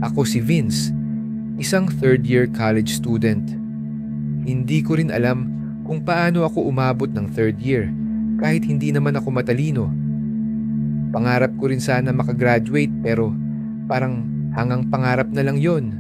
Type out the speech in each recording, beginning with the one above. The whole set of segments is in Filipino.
Ako si Vince, isang third-year college student. Hindi ko rin alam kung paano ako umabot ng third year kahit hindi naman ako matalino. Pangarap ko rin sana makagraduate pero parang hangang pangarap na lang yon.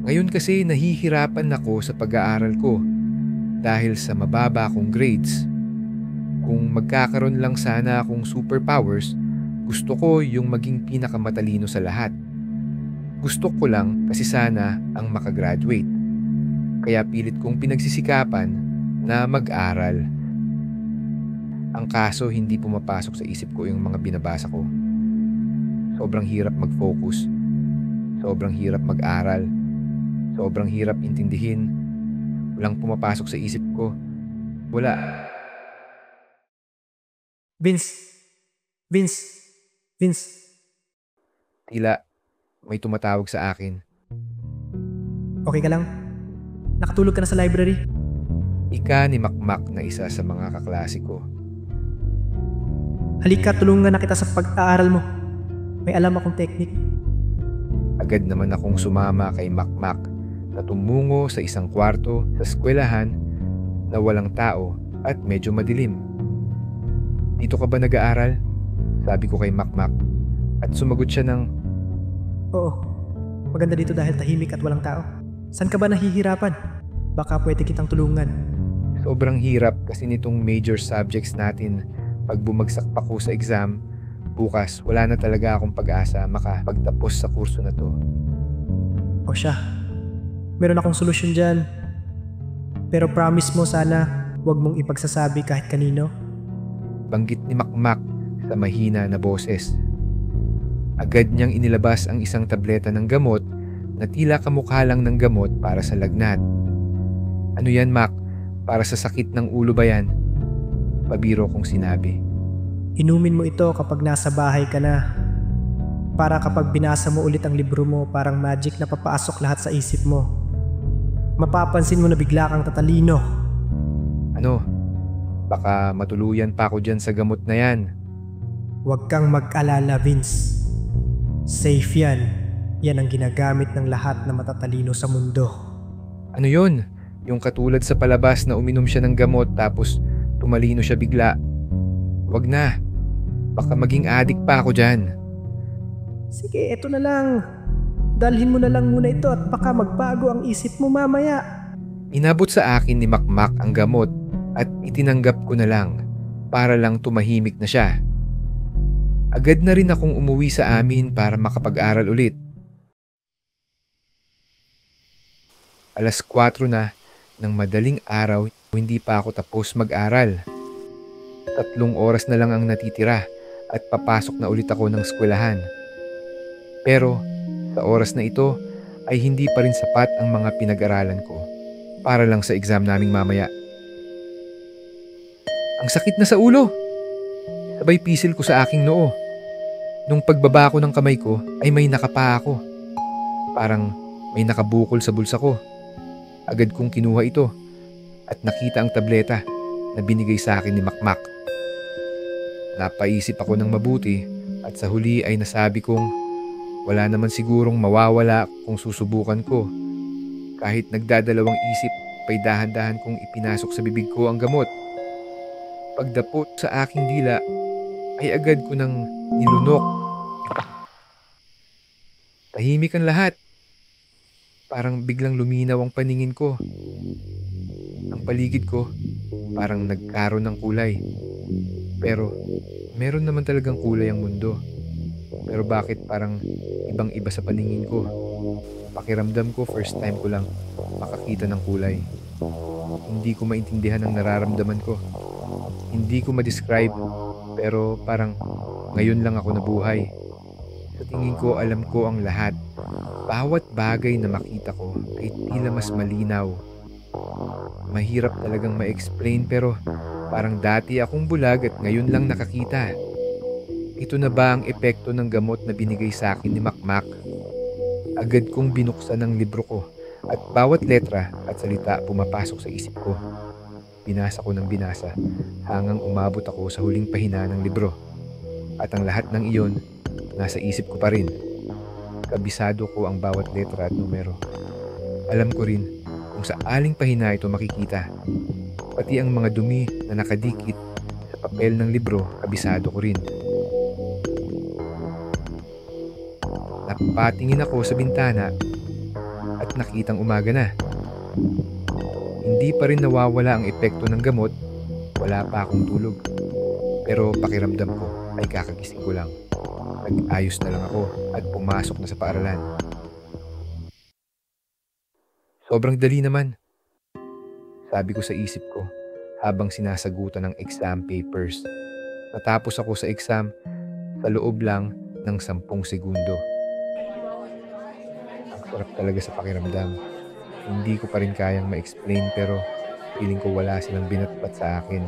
Ngayon kasi nahihirapan ako sa pag-aaral ko dahil sa mababa kong grades. Kung magkakaroon lang sana akong superpowers, gusto ko yung maging pinakamatalino sa lahat. Gusto ko lang kasi sana ang makagraduate. Kaya pilit kong pinagsisikapan na mag-aral. Ang kaso hindi pumapasok sa isip ko yung mga binabasa ko. Sobrang hirap mag-focus. Sobrang hirap mag-aral. Sobrang hirap intindihin. Walang pumapasok sa isip ko. Wala. Vince, Vince, Vince. Tila may tumatawag sa akin. Okay ka lang? Nakatulog ka na sa library? Ika ni Makmak na isa sa mga kaklase ko. Halika, tulungan na kita sa pag-aaral mo. May alam akong technique. Agad naman akong sumama kay Makmak na tumungo sa isang kwarto sa eskwelahan na walang tao at medyo madilim. Dito ka ba nag-aaral? Sabi ko kay Makmak at sumagot siya ng, Oo, maganda dito dahil tahimik at walang tao. Saan ka ba nahihirapan? Baka pwede kitang tulungan. sobrang hirap kasi nitong major subjects natin. Pag bumagsak pa ko sa exam, bukas wala na talaga akong pag-asa makapagtapos sa kurso na to. O siya, meron akong solusyon dyan. Pero promise mo sana, huwag mong ipagsasabi kahit kanino. Banggit ni Makmak sa mahina na boses. Agad niyang inilabas ang isang tableta ng gamot na tila kamukha lang ng gamot para sa lagnat. Ano yan, Mak? Para sa sakit ng ulo ba yan? Pabiro kong sinabi. Inumin mo ito kapag nasa bahay ka na. Para kapag binasa mo ulit ang libro mo, parang magic na papasok lahat sa isip mo. Mapapansin mo na bigla kang tatalino. Ano? Baka matuluyan pa ako dyan sa gamot na yan. Huwag kang mag-alala, Vince. Safe yan. Yan ang ginagamit ng lahat na matatalino sa mundo. Ano yun? Yung katulad sa palabas na uminom siya ng gamot tapos tumalino siya bigla. Wag na. Baka maging addict pa ako dyan. Sige, eto na lang. Dalhin mo na lang muna ito at baka magbago ang isip mo mamaya. Inabot sa akin ni Makmak ang gamot at itinanggap ko na lang para lang tumahimik na siya. Agad na rin akong umuwi sa amin para makapag-aral ulit. 4:00 na ng madaling araw, hindi pa ako tapos mag-aral. 3 oras na lang ang natitira at papasok na ulit ako ng eskwelahan. Pero sa oras na ito ay hindi pa rin sapat ang mga pinag-aralan ko para lang sa exam naming mamaya. Ang sakit na sa ulo! Sabay pisil ko sa aking noo. Nung pagbaba ko ng kamay ko ay may nakapa ako. Parang may nakabukol sa bulsa ko. Agad kong kinuha ito at nakita ang tableta na binigay sa akin ni Makmak. Napaisip ako ng mabuti at sa huli ay nasabi kong wala naman sigurong mawawala kung susubukan ko. Kahit nagdadalawang isip, pa'y dahan-dahan kong ipinasok sa bibig ko ang gamot. Pagdapot sa aking dila ay agad ko nang nilunok. Tahimik ang lahat. Parang biglang luminaw ang paningin ko. Ang paligid ko parang nagkaroon ng kulay. Pero meron naman talagang kulay ang mundo. Pero bakit parang ibang-iba sa paningin ko? Pakiramdam ko first time ko lang makakita ng kulay. Hindi ko maintindihan ang nararamdaman ko. Hindi ko ma-describe pero parang ngayon lang ako nabuhay. Sa tingin ko alam ko ang lahat. Bawat bagay na makita ko ay tila mas malinaw. Mahirap talagang ma-explain pero parang dati akong bulag at ngayon lang nakakita. Ito na ba ang epekto ng gamot na binigay sa akin ni Makmak? Agad kong binuksan ang libro ko at bawat letra at salita pumapasok sa isip ko. Binasa ko ng binasa hanggang umabot ako sa huling pahina ng libro. At ang lahat ng iyon nasa isip ko pa rin. kabisado ko ang bawat letra at numero. Alam ko rin kung sa aling pahina ito makikita. Pati ang mga dumi na nakadikit sa papel ng libro, kabisado ko rin. Napatingin ako sa bintana at nakitang umaga na. Hindi pa rin nawawala ang epekto ng gamot, wala pa akong tulog. Pero pakiramdam ko ay kakagising ko lang. Nag-ayos na lang ako at pumasok na sa paaralan. Sobrang dali naman, sabi ko sa isip ko habang sinasagutan ng exam papers. Natapos ako sa exam sa loob lang ng 10 segundo. Ang sarap talaga sa pakiramdam. Hindi ko pa rin kayang ma-explain pero feeling ko wala silang binatbat sa akin.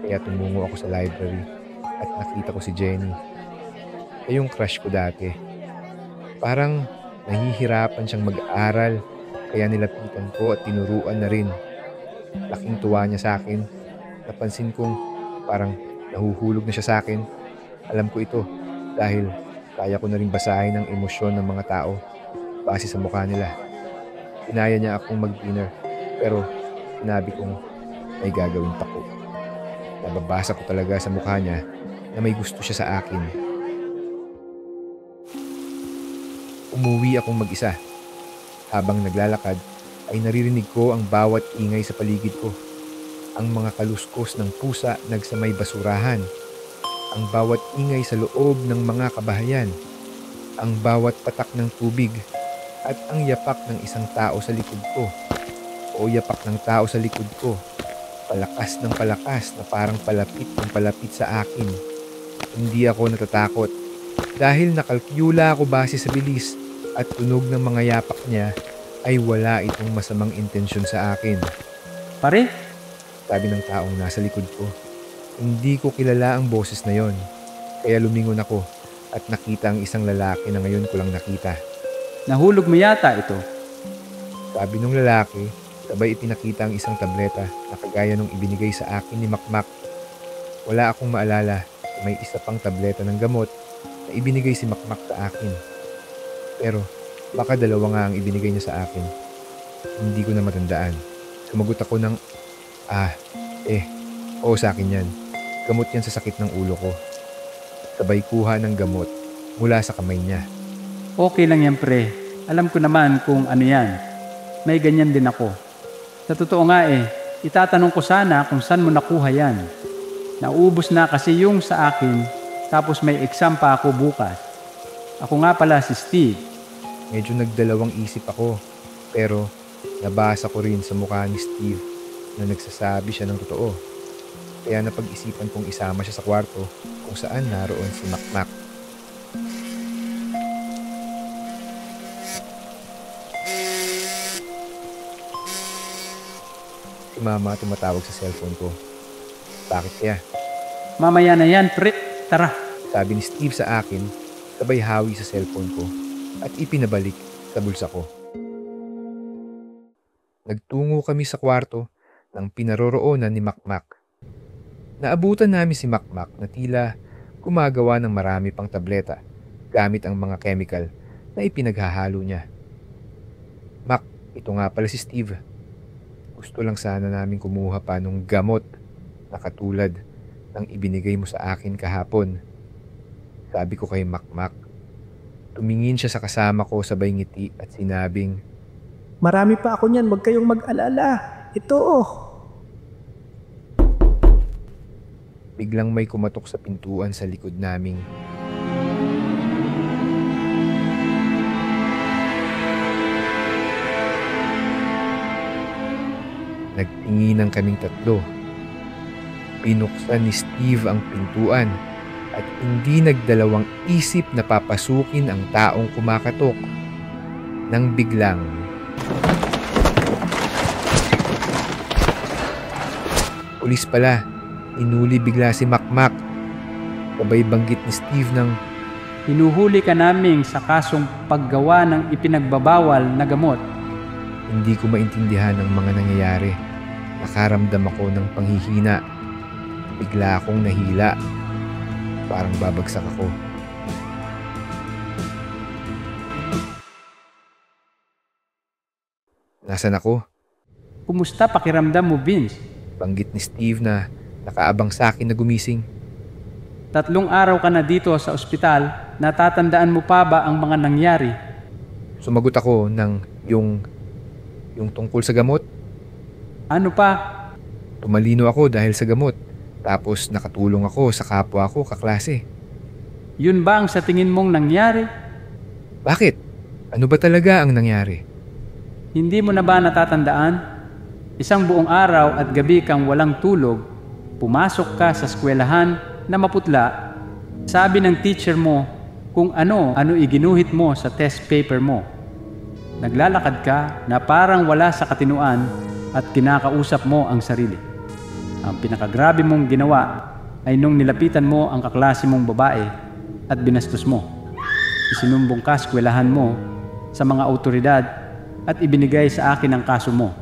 Kaya tumungo ako sa library at nakita ko si Jenny. Siya yung crush ko dati. Parang nahihirapan siyang mag-aral kaya nilapitan ko at tinuruan na rin. Laking tuwa niya sa akin. Napansin kong parang nahuhulog na siya sa akin. Alam ko ito dahil kaya ko na rin basahin ang emosyon ng mga tao base sa mukha nila. Inaya niya akong mag-dinner pero sinabi kong may gagawin pa ko. Nababasa ko talaga sa mukha niya na may gusto siya sa akin. Umuwi akong mag-isa. Habang naglalakad ay naririnig ko ang bawat ingay sa paligid ko. Ang mga kaluskos ng pusa nagsamay basurahan. Ang bawat ingay sa loob ng mga kabahayan. Ang bawat patak ng tubig. At ang yapak ng isang tao sa likod ko. O yapak ng tao sa likod ko. Palakas ng palakas na parang palapit ng palapit sa akin. Hindi ako natatakot. Dahil nakalkyula ako base sa bilis at tunog ng mga yapak niya ay wala itong masamang intensyon sa akin. Pare? Sabi ng taong nasa likod ko. Hindi ko kilala ang boses na yon. Kaya lumingon ako at nakita ang isang lalaki na ngayon ko lang nakita. Nahulog mo yata ito. Sabi ng lalaki, sabay ipinakita ang isang tableta na kagaya nung ibinigay sa akin ni Makmak. Wala akong maalala na may isa pang tableta ng gamot na ibinigay si Makmak sa akin. Pero baka dalawa nga ang ibinigay niya sa akin. Hindi ko na matandaan. Sumagot ako ng, oo sa akin yan. Gamot yan sa sakit ng ulo ko. Sabay kuha ng gamot mula sa kamay niya. Okay lang yan, pre. Alam ko naman kung ano yan. May ganyan din ako. Sa totoo nga itatanong ko sana kung saan mo nakuha yan. Naubos na kasi yung sa akin, tapos may exam pa ako bukas. Ako nga pala si Steve. Medyo nagdalawang isip ako, pero nabasa ko rin sa mukha ni Steve na nagsasabi siya ng totoo. Kaya napag-isipan kong isama siya sa kwarto kung saan naroon si Makmak. Si Mama tumatawag sa cellphone ko. Bakit kaya? Mamaya na yan, pre. Tara. Sabi ni Steve sa akin, sabay hawi sa cellphone ko at ipinabalik sa bulsa ko. Nagtungo kami sa kwarto ng pinaroroonan ni Makmak. Naabutan namin si Makmak na tila gumagawa ng marami pang tableta gamit ang mga chemical na ipinaghahalo niya. Mak, ito nga pala si Steve. Gusto lang sana namin kumuha pa nung gamot na katulad ng ibinigay mo sa akin kahapon. Sabi ko kay Makmak. Tumingin siya sa kasama ko sabay ngiti at sinabing, Marami pa ako niyan, huwag kayong mag-alala. Ito Biglang may kumatok sa pintuan sa likod naming. Nagtinginan kaming tatlo. Binuksan ni Steve ang pintuan at hindi nagdalawang isip na papasukin ang taong kumakatok. Nang biglang, pulis pala. Inuli bigla si Makmak. Sabay banggit ni Steve ng, Hinuhuli ka naming sa kasong paggawa ng ipinagbabawal na gamot. Hindi ko maintindihan ang mga nangyayari. Nakaramdam ako ng panghihina. Bigla akong nahila. Parang babagsak ako. Nasaan ako? Kumusta pakiramdam mo, Vince? Banggit ni Steve na nakaabang sa akin na gumising. 3 araw ka na dito sa ospital, natatandaan mo pa ba ang mga nangyari? Sumagot ako ng yung tungkol sa gamot. Ano pa? Tumalino ako dahil sa gamot. Tapos nakatulong ako sa kapwa ko kaklase. Yun ba ang sa tingin mong nangyari? Bakit? Ano ba talaga ang nangyari? Hindi mo na ba natatandaan? Isang buong araw at gabi kang walang tulog, pumasok ka sa eskwelahan na maputla, sabi ng teacher mo kung ano iginuhit mo sa test paper mo. Naglalakad ka na parang wala sa katinuan at kinakausap mo ang sarili. Ang pinakagrabe mong ginawa ay nung nilapitan mo ang kaklase mong babae at binastos mo. Isinumbong ka sa eskwelahan mo sa mga autoridad at ibinigay sa akin ang kaso mo.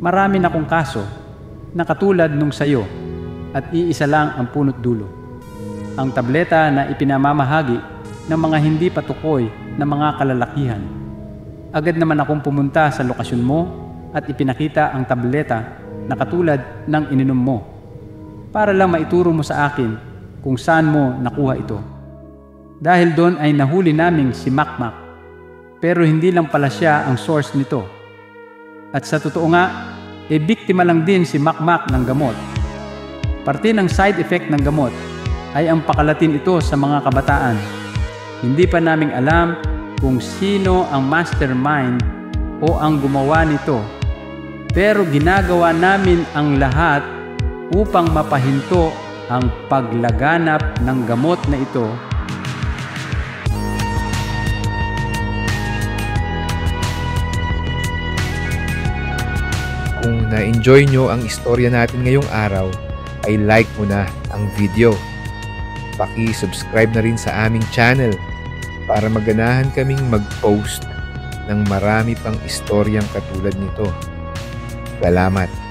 Marami na akong kaso na katulad nung sayo at iisa lang ang punot dulo. Ang tableta na ipinamamahagi ng mga hindi patukoy na mga kalalakihan. Agad naman akong pumunta sa lokasyon mo at ipinakita ang tableta na katulad ng ininom mo para lang maituro mo sa akin kung saan mo nakuha ito. Dahil doon ay nahuli naming si Makmak, pero hindi lang pala siya ang source nito. At sa totoo nga, biktima lang din si Makmak ng gamot. Parte ng side effect ng gamot ay ang pakalatin ito sa mga kabataan. Hindi pa naming alam kung sino ang mastermind o ang gumawa nito. Pero ginagawa namin ang lahat upang mapahinto ang paglaganap ng gamot na ito. Kung na-enjoy nyo ang istorya natin ngayong araw, ay like mo na ang video. Paki-subscribe na rin sa aming channel para maganahan kaming mag-post ng marami pang istoryang katulad nito. Salamat!